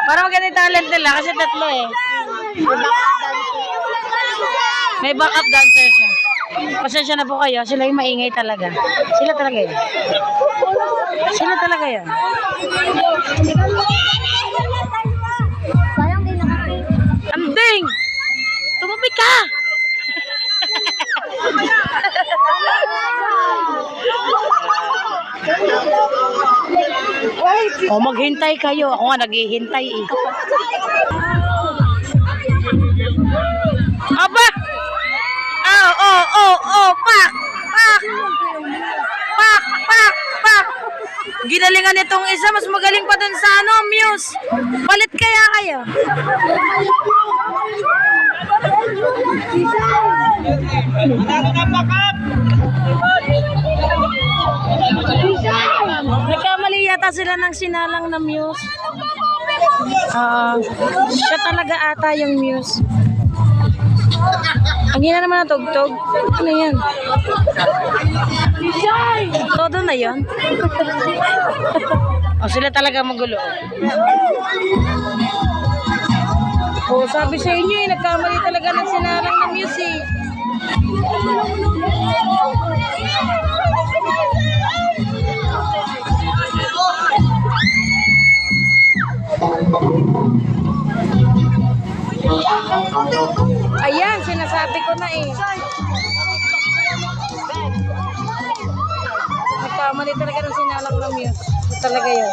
Para maganda yung talent nila kasi tatlo eh. May backup dancer siya. Pasensya na po kayo. Sila yung maingay talaga. Sila talaga yun. Sila talaga yun. Anding! Tumabi ka! O maghintay kayo. Ako nga naghihintay eh. Aba! Pak! Pak! Pak! Pak! Pak! Ginalingan nitong isa, mas magaling pa dun sa ano, Muse. Palit kaya kayo? Nagkamali yata sila ng sinalang na Muse. Siya talaga ata yung Muse. Ang hina naman ang tugtog. Ano yan? Todo na yan? O sila talaga magulo. O sabi sa inyo eh, nagkamali talaga ng sinalang na music. Ayan, sinasabi ko na eh. Nagkamali talaga ng sinalang na music. Talaga yan.